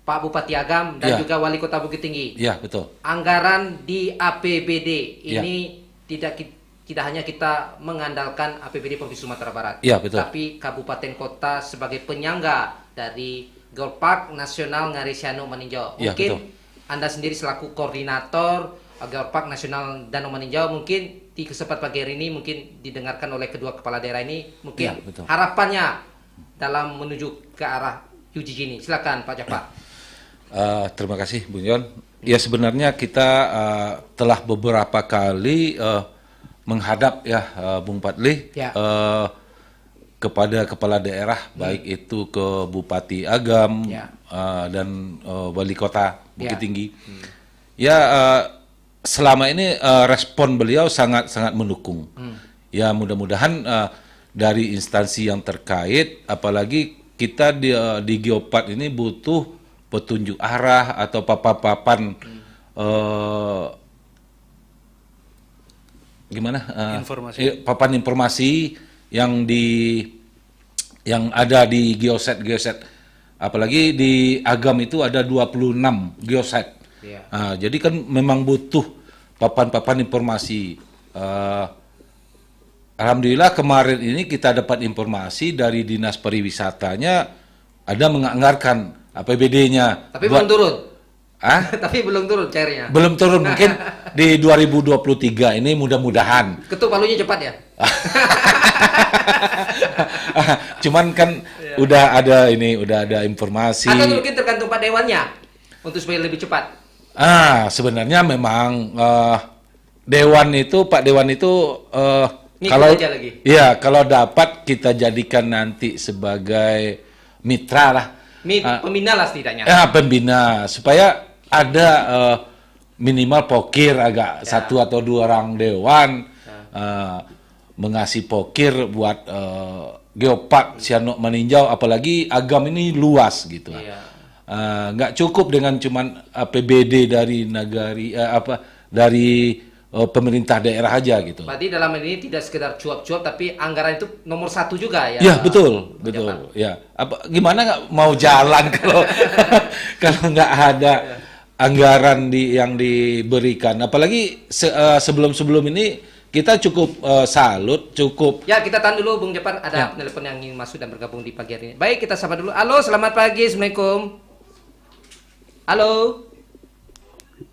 Pak Bupati Agam dan juga Wali Kota Bukit Tinggi. Iya, betul. Anggaran di APBD Ya. ini tidak hanya kita mengandalkan APBD Provinsi Sumatera Barat, Ya, betul. tapi kabupaten kota sebagai penyangga dari Geopark Nasional Ngarai Sianuk Maninjau. Ya, Mungkin betul. Anda sendiri selaku koordinator Geopark Nasional Danau Maninjau, mungkin di kesempatan pagi hari ini mungkin didengarkan oleh kedua kepala daerah ini, mungkin Ya, betul. harapannya dalam menuju ke arah UGG ini. Silakan Pak Jafar. Terima kasih Bung Yon. Ya sebenarnya kita telah beberapa kali menghadap ya Bung Padli Ya. kepada kepala daerah baik itu ke Bupati Agam Ya. Dan Wali Kota Bukit Ya. Tinggi. Ya selama ini respon beliau sangat mendukung. Ya mudah-mudahan dari instansi yang terkait, apalagi kita di Geopark ini butuh petunjuk arah atau papan Informasi. papan informasi yang ada di geoset. Apalagi di Agam itu ada 26 geoset. Ya. Jadi kan memang butuh papan-papan informasi. Alhamdulillah kemarin ini kita dapat informasi dari Dinas Pariwisatanya ada menganggarkan APBD-nya. Tapi belum turun. Tapi belum turun cairnya. Belum turun, mungkin di 2023 ini mudah-mudahan. Ketuk palunya cepat ya. Cuman kan udah ada informasi. Atau mungkin tergantung Pak Dewannya untuk supaya lebih cepat. Sebenarnya memang Pak Dewan itu kalau aja lagi. Iya, kalau dapat kita jadikan nanti sebagai mitra lah. Pembina lah setidaknya. Pembina supaya ada minimal pokir agak satu atau dua orang dewan mengasih pokir buat Geopark Sianuk Maninjau, apalagi Agam ini luas gitu. Nggak cukup dengan cuman APBD dari pemerintah daerah aja gitu. Berarti dalam ini tidak sekedar cuap-cuap, tapi anggaran itu nomor satu juga ya. Ya betul. Ya. Gimana nggak mau jalan kalau nggak ada anggaran yang diberikan. Apalagi sebelum ini kita cukup salut, cukup. Ya kita tahan dulu Bung Jafar, ada telepon yang ingin masuk dan bergabung di pagi hari ini. Baik, kita sapa dulu. Halo, selamat pagi, assalamualaikum.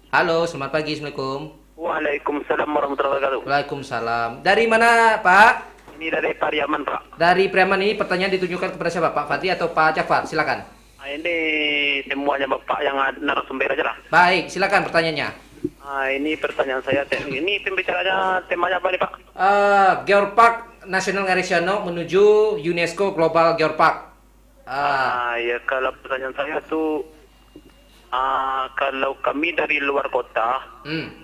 Halo, selamat pagi, assalamualaikum. Waalaikumsalam warahmatullahi wabarakatuh. Waalaikumsalam. Dari mana Pak? Ini dari Pariaman Pak. Dari Pariaman ini pertanyaan ditujukan kepada siapa? Pak Fadli atau Pak Jafar? Silakan. Ini semuanya Bapak yang narasumber aja lah. Baik, silakan pertanyaannya. Ini pertanyaan saya. Ini pembicaranya temanya apa nih Pak? Geopark Nasional Ngarai Sianuk menuju UNESCO Global Geopark. Ya kalau pertanyaan saya tuh kalau kami dari luar kota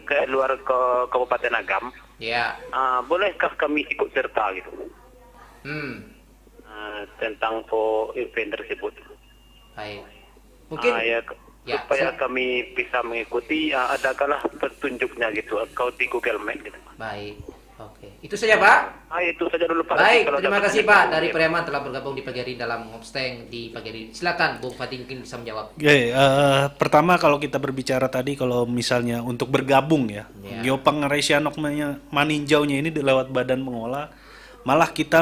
ke luar ke Kabupaten Agam, bolehkah kami ikut serta gitu? Tentang event tersebut. Baik. Mungkin supaya kami bisa mengikuti, adakah petunjuknya gitu atau di Google Map gitu. Baik. Oke. Itu saja Pak? Itu saja dulu Pak. Baik, Kalau terima ada kasih pertanyaan, Pak dari Pariaman telah bergabung di pagi hari dalam Ngobsteng di pagi hari. Silakan Bung Fatih mungkin bisa menjawab. Pertama kalau kita berbicara tadi kalau misalnya untuk bergabung ya, Geopark Ngarai Sianuk Maninjaunya ini lewat badan pengolah, malah kita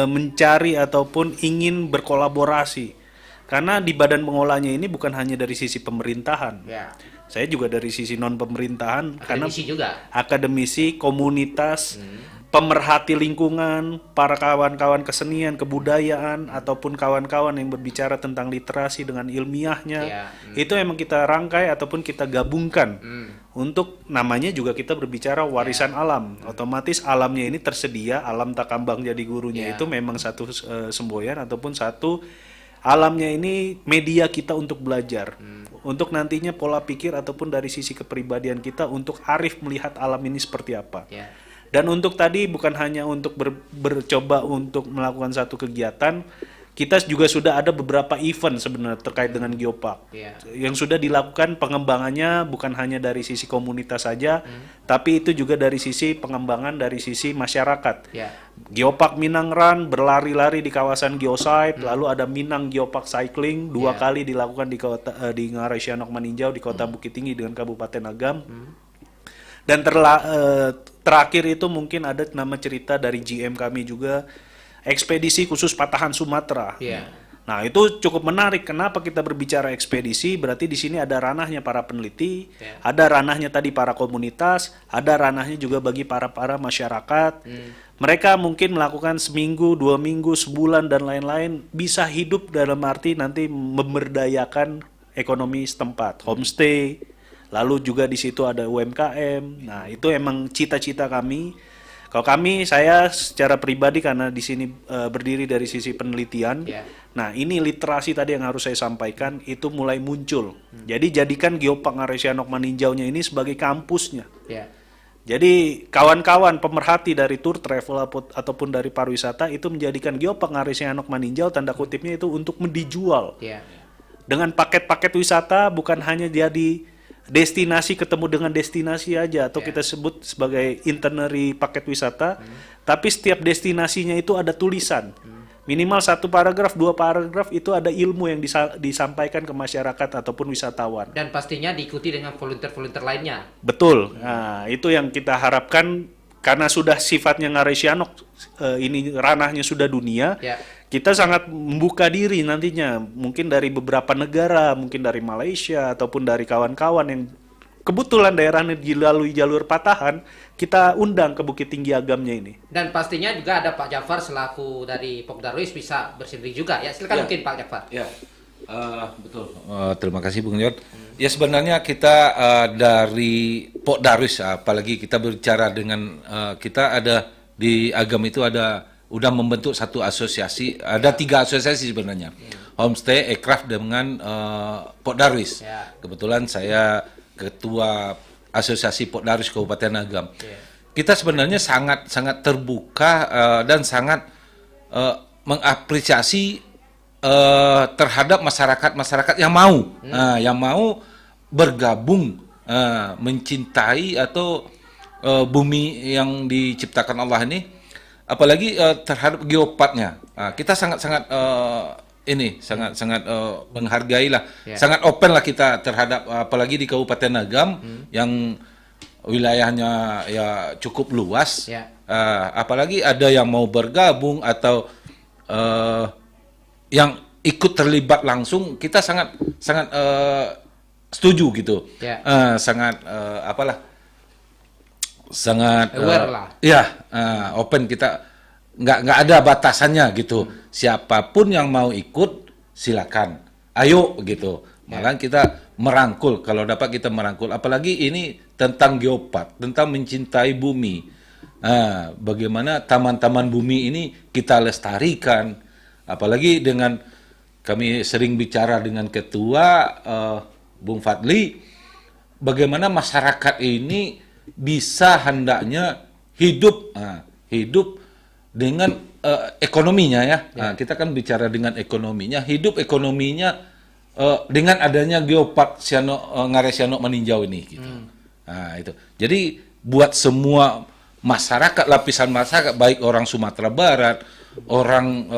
mencari ataupun ingin berkolaborasi. Karena di badan pengolahnya ini bukan hanya dari sisi pemerintahan. Saya juga dari sisi non pemerintahan, Akademisi juga. Akademisi, komunitas, pemerhati lingkungan, para kawan-kawan kesenian, kebudayaan, ataupun kawan-kawan yang berbicara tentang literasi dengan ilmiahnya, itu emang kita rangkai ataupun kita gabungkan untuk namanya juga kita berbicara warisan alam. Otomatis alamnya ini tersedia, alam takambang jadi gurunya itu memang satu semboyan ataupun satu alamnya ini media kita untuk belajar, untuk nantinya pola pikir ataupun dari sisi kepribadian kita untuk arif melihat alam ini seperti apa. Dan untuk tadi bukan hanya untuk bercoba untuk melakukan satu kegiatan, kita juga sudah ada beberapa event sebenarnya terkait dengan Geopark yang sudah dilakukan pengembangannya bukan hanya dari sisi komunitas saja, tapi itu juga dari sisi pengembangan dari sisi masyarakat. Geopark Minang Run berlari-lari di kawasan Geosite, lalu ada Minang Geopark Cycling 2 kali dilakukan di Ngarai Sianok Maninjau di Kota Bukit Tinggi dengan Kabupaten Agam. Dan terakhir itu mungkin ada nama cerita dari GM kami juga, ekspedisi khusus Patahan Sumatera. Nah, itu cukup menarik. Kenapa kita berbicara ekspedisi? Berarti di sini ada ranahnya para peneliti, ada ranahnya tadi para komunitas, ada ranahnya juga bagi para masyarakat. Mereka mungkin melakukan seminggu, 2 minggu, sebulan dan lain-lain, bisa hidup dalam arti nanti memberdayakan ekonomi setempat, homestay. Lalu juga di situ ada UMKM. Nah, itu emang cita-cita kami. Kalau kami, saya secara pribadi karena di sini berdiri dari sisi penelitian. Nah, ini literasi tadi yang harus saya sampaikan itu mulai muncul. Jadi jadikan Geopark Ngarai Sianok Maninjaunya ini sebagai kampusnya. Jadi kawan-kawan pemerhati dari tour travel ataupun dari pariwisata itu menjadikan Geopark Ngarai Sianok Maninjau tanda kutipnya itu untuk dijual. Dengan paket-paket wisata bukan hanya jadi destinasi ketemu dengan destinasi aja atau kita sebut sebagai itinerary paket wisata, tapi setiap destinasinya itu ada tulisan. Minimal 1 paragraf, 2 paragraf itu ada ilmu yang disampaikan ke masyarakat ataupun wisatawan. Dan pastinya diikuti dengan volunteer-volunteer lainnya. Betul. Nah, itu yang kita harapkan karena sudah sifatnya Ngarai Sianok ini ranahnya sudah dunia. Kita sangat membuka diri nantinya, mungkin dari beberapa negara, mungkin dari Malaysia, ataupun dari kawan-kawan yang kebetulan daerahnya dilalui jalur Patahan, kita undang ke Bukit Tinggi Agamnya ini. Dan pastinya juga ada Pak Jafar selaku dari Pokdarwis bisa bersindri juga, ya silakan mungkin Pak Jafar. Betul. Terima kasih Bung Jod. Ya sebenarnya kita dari Pokdarwis, apalagi kita berbicara dengan kita ada di Agam itu udah membentuk satu asosiasi, ada 3 asosiasi sebenarnya, homestay, aircraft dengan Pokdarwis. Kebetulan saya ketua asosiasi Pokdarwis Kabupaten Agam. Kita sebenarnya sangat terbuka dan sangat mengapresiasi terhadap masyarakat yang mau bergabung, mencintai atau bumi yang diciptakan Allah ini. Apalagi terhadap geoparknya, kita sangat menghargai lah, sangat open lah kita terhadap apalagi di Kabupaten Agam yang wilayahnya ya cukup luas, apalagi ada yang mau bergabung atau yang ikut terlibat langsung, kita sangat setuju gitu, sangat aware lah. Open, kita nggak ada batasannya gitu. Siapapun yang mau ikut silakan, ayo gitu. Malah kita merangkul, kalau dapat kita merangkul. Apalagi ini tentang geopark, tentang mencintai bumi. Bagaimana taman-taman bumi ini kita lestarikan. Apalagi dengan kami sering bicara dengan ketua Bung Fadli, bagaimana masyarakat ini bisa hendaknya hidup dengan ekonominya ya. Kita kan bicara dengan ekonominya, hidup ekonominya dengan adanya Geopark Ngarai Sianok Maninjau ini gitu. Itu. Jadi buat semua masyarakat, lapisan masyarakat, baik orang Sumatera Barat, orang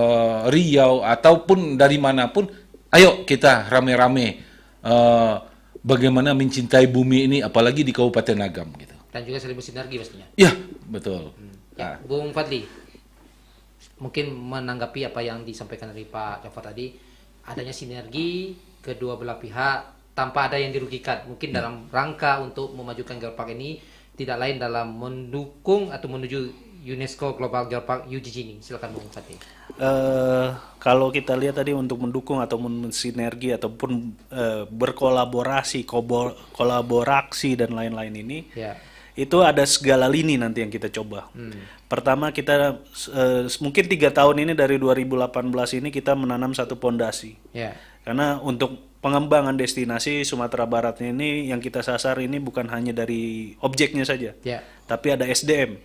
Riau ataupun dari manapun, ayo kita rame-rame bagaimana mencintai bumi ini, apalagi di Kabupaten Agam gitu. Dan juga saling bersinergi pastinya. Ya, betul. Bung Fadli, mungkin menanggapi apa yang disampaikan dari Pak Jafar tadi, adanya sinergi kedua belah pihak tanpa ada yang dirugikan. Mungkin dalam rangka untuk memajukan Geopark ini tidak lain dalam mendukung atau menuju UNESCO Global Geopark UGG ini. Silakan Bung Fadli. Kalau kita lihat tadi untuk mendukung atau mensinergi ataupun berkolaborasi, kolaborasi dan lain-lain ini, itu ada segala lini nanti yang kita coba. Pertama kita mungkin 3 tahun ini dari 2018 ini kita menanam satu pondasi. Karena untuk pengembangan destinasi Sumatera Barat ini yang kita sasar ini bukan hanya dari objeknya saja, tapi ada SDM.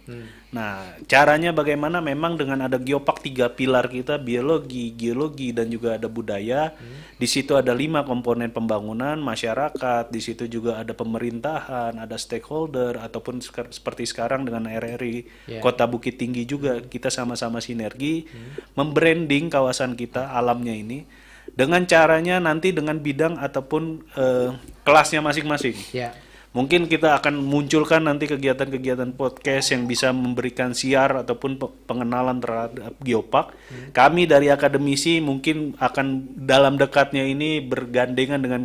Nah, caranya bagaimana? Memang dengan ada Geopark 3 pilar kita, biologi, geologi, dan juga ada budaya. Di situ ada 5 komponen pembangunan, masyarakat, di situ juga ada pemerintahan, ada stakeholder, ataupun seperti sekarang dengan RRI Kota Bukit Tinggi juga kita sama-sama sinergi membranding kawasan kita, alamnya ini. Dengan caranya nanti dengan bidang ataupun kelasnya masing-masing. Mungkin kita akan munculkan nanti kegiatan-kegiatan podcast yang bisa memberikan siar ataupun pengenalan terhadap Geopark. Kami dari akademisi mungkin akan dalam dekatnya ini bergandengan dengan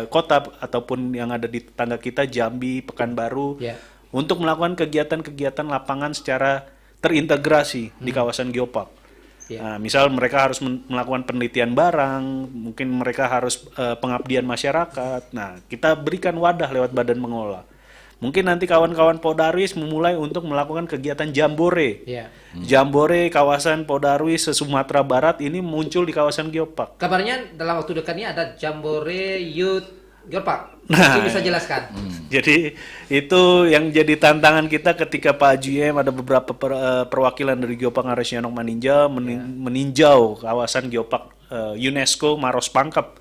kota ataupun yang ada di tetangga kita, Jambi, Pekanbaru, untuk melakukan kegiatan-kegiatan lapangan secara terintegrasi di kawasan Geopark. Nah, misal mereka harus melakukan penelitian barang, mungkin mereka harus pengabdian masyarakat. Nah, kita berikan wadah lewat badan pengelola. Mungkin nanti kawan-kawan Podarwis memulai untuk melakukan kegiatan jambore. Jambore kawasan Podarwis se-Sumatera Barat ini muncul di kawasan Geopark. Kabarnya dalam waktu dekat ini ada jambore youth Geopark. Mungkin bisa jelaskan. Jadi itu yang jadi tantangan kita ketika Pak GM ada beberapa perwakilan dari Geopark Ngarai Sianok Maninjau meninjau kawasan Geopark UNESCO Maros Pangkep.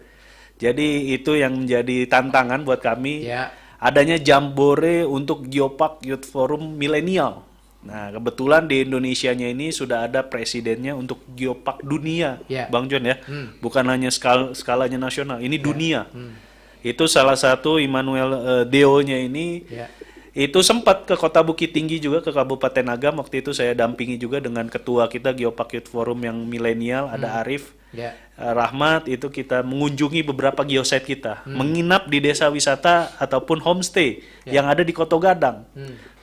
Jadi itu yang menjadi tantangan buat kami. Adanya jambore untuk Geopark Youth Forum Milenial. Nah, kebetulan di Indonesianya ini sudah ada presidennya untuk Geopark dunia, Bang John ya. Bukan hanya skalanya nasional, ini dunia. Itu salah satu Immanuel Deo-nya ini itu sempat ke Kota Bukit Tinggi juga, ke Kabupaten Agam. Waktu itu saya dampingi juga dengan ketua kita Geopark Youth Forum yang milenial, ada Arif Rahmat. Itu kita mengunjungi beberapa geosite kita, menginap di desa wisata ataupun homestay yang ada di Koto Gadang.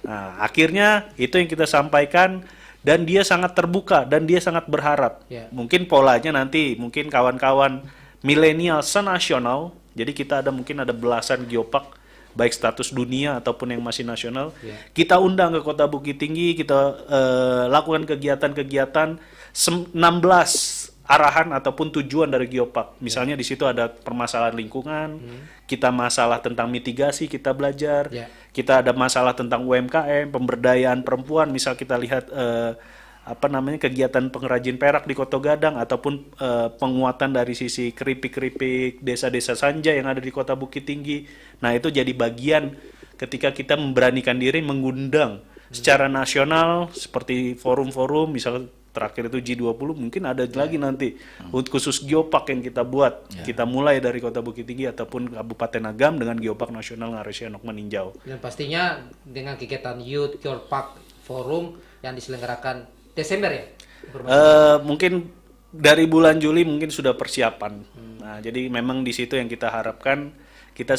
Nah, akhirnya itu yang kita sampaikan, dan dia sangat terbuka dan dia sangat berharap. Mungkin polanya nanti mungkin kawan-kawan milenial senasional. Jadi kita mungkin ada belasan Geopark baik status dunia ataupun yang masih nasional. Kita undang ke Kota Bukit Tinggi, kita lakukan kegiatan-kegiatan 16 arahan ataupun tujuan dari Geopark. Misalnya di situ ada permasalahan lingkungan, kita masalah tentang mitigasi, kita belajar. Kita ada masalah tentang UMKM, pemberdayaan perempuan. Misal kita lihat kegiatan pengrajin perak di Koto Gadang ataupun penguatan dari sisi keripik-keripik desa-desa Sanja yang ada di Kota Bukit Tinggi. Nah, itu jadi bagian ketika kita memberanikan diri mengundang secara nasional seperti forum-forum, misal terakhir itu G20, mungkin ada lagi nanti untuk khusus Geopark yang kita buat. Kita mulai dari Kota Bukit Tinggi ataupun Kabupaten Agam dengan Geopark Nasional Ngarai Sianok Maninjau. Dan pastinya dengan kegiatan Youth Geopark Forum yang diselenggarakan Desember ya? Mungkin dari bulan Juli mungkin sudah persiapan. Nah, jadi memang di situ yang kita harapkan kita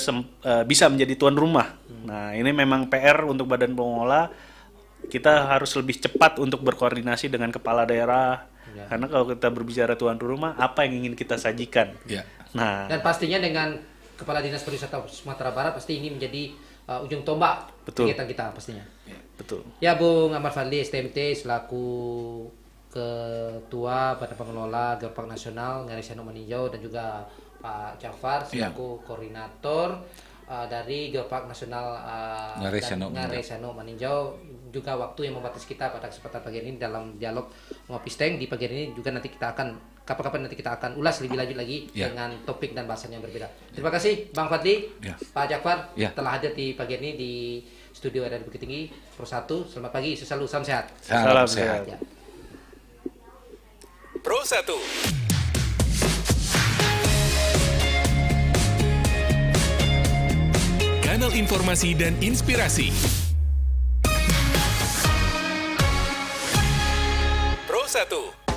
bisa menjadi tuan rumah. Nah, ini memang PR untuk badan pengelola. Kita harus lebih cepat untuk berkoordinasi dengan kepala daerah. Karena kalau kita berbicara tuan rumah, apa yang ingin kita sajikan? Nah, dan pastinya dengan Kepala Dinas Pariwisata Sumatera Barat pasti ini menjadi ujung tombak kegiatan kita pastinya. Betul. Ya, Bung Ahmad Fadli STMT selaku Ketua Badan Pengelola Geopark Nasional Ngarai Sianok Maninjau, dan juga Pak Jafar selaku Koordinator dari Geopark Nasional Ngarai Sianok Maninjau. Juga waktu yang membatasi kita pada kesempatan pagi ini dalam dialog Ngopi Steng di pagi ini juga nanti kita akan kapan-kapan nanti kita akan ulas lebih lanjut lagi dengan topik dan bahasan yang berbeda. Terima kasih Bang Fadli, Pak Jafar telah hadir di pagi ini di studio RRI Bukit Tinggi Pro 1. Selamat pagi, selalu salam sehat. Salam sehat. Pro 1. Kanal informasi dan inspirasi. Pro 1.